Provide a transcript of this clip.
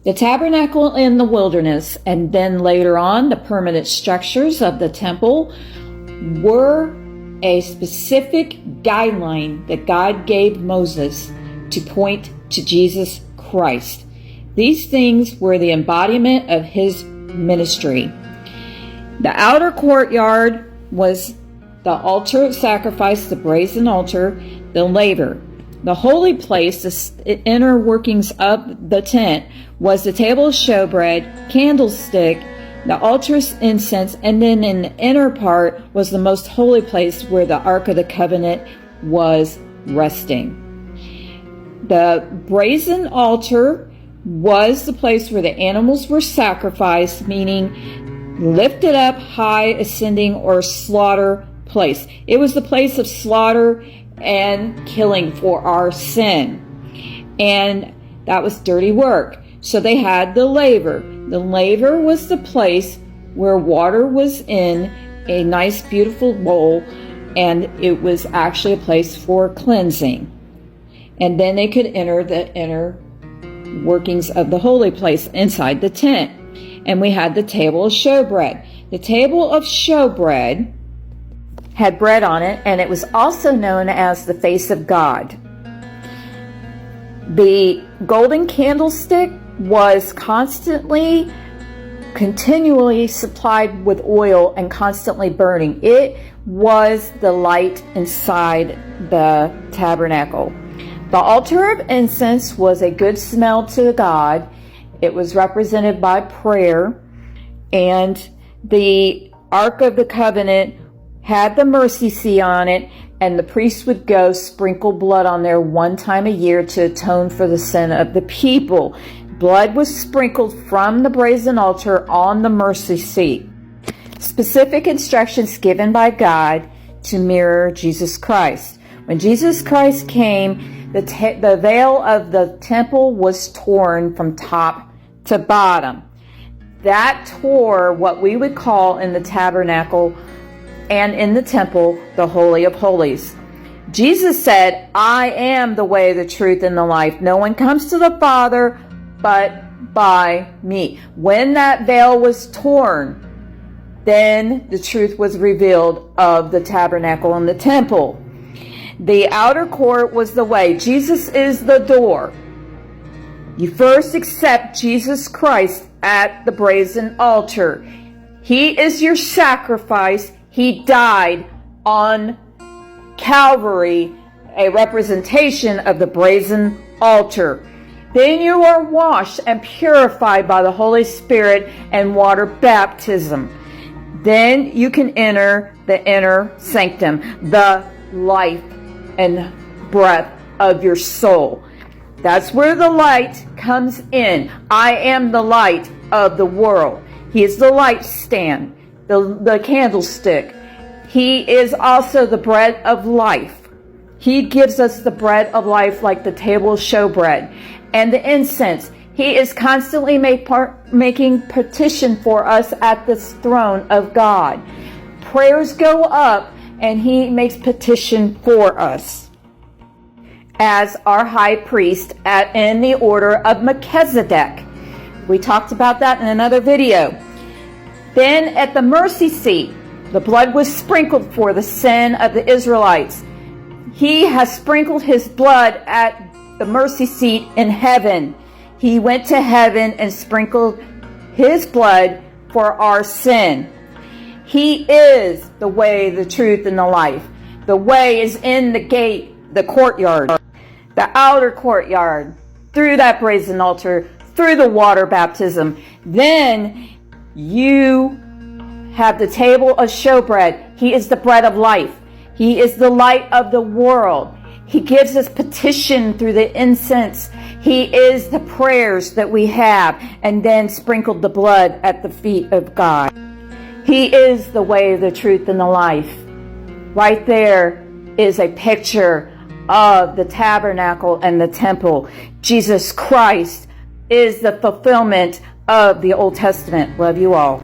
The tabernacle in the wilderness, and then later on the permanent structures of the temple, were a specific guideline that God gave Moses to point to Jesus Christ. These things were the embodiment of his ministry. The outer courtyard was the altar of sacrifice, the brazen altar, the laver. The holy place, the inner workings of the tent, was the table of showbread, candlestick, the altar of incense, and then in the inner part was the most holy place where the Ark of the Covenant was resting. The brazen altar was the place where the animals were sacrificed, meaning lifted up high, ascending, or slaughter place. It was the place of slaughter and killing for our sin. And that was dirty work. So they had the laver. The laver was the place where water was in a nice, beautiful bowl, and it was actually a place for cleansing. And then they could enter the inner workings of the holy place inside the tent. And we had the table of showbread. The table of showbread had bread on it, and it was also known as the face of God. The golden candlestick was continually supplied with oil and constantly burning. It was the light inside the tabernacle. The altar of incense was a good smell to God. It was represented by prayer, and the Ark of the Covenant had the mercy seat on it, and the priest would go sprinkle blood on there one time a year to atone for the sin of the people. Blood was sprinkled from the brazen altar on the mercy seat. Specific instructions given by God to mirror Jesus Christ. When Jesus Christ came, the veil of the temple was torn from top to bottom. That tore what we would call in the tabernacle and in the temple, the Holy of Holies. Jesus said, "I am the way, the truth, and the life. No one comes to the Father but by me." When that veil was torn, then the truth was revealed of the tabernacle and the temple. The outer court was the way. Jesus is the door. You first accept Jesus Christ at the brazen altar. He is your sacrifice. He died on Calvary, a representation of the brazen altar. Then you are washed and purified by the Holy Spirit and water baptism. Then you can enter the inner sanctum, the life and breath of your soul. That's where the light comes in. I am the light of the world. He is the light stand, the candlestick. He is also the bread of life. He gives us the bread of life like the table of showbread. And the incense. He is constantly making petition for us at the throne of God. Prayers go up and he makes petition for us as our high priest in the order of Melchizedek. We talked about that in another video. Then at the mercy seat, the blood was sprinkled for the sin of the Israelites. He has sprinkled his blood at the mercy seat in heaven. He went to heaven and sprinkled his blood for our sin. He is the way, the truth, and the life. The way is in the gate, the courtyard, the outer courtyard, through that brazen altar, through the water baptism. Then you have the table of showbread. He is the bread of life. He is the light of the world. He gives us petition through the incense. He is the prayers that we have, and then sprinkled the blood at the feet of God. He is the way, the truth, and the life. Right there is a picture of the tabernacle and the temple. Jesus Christ is the fulfillment of the Old Testament. Love you all.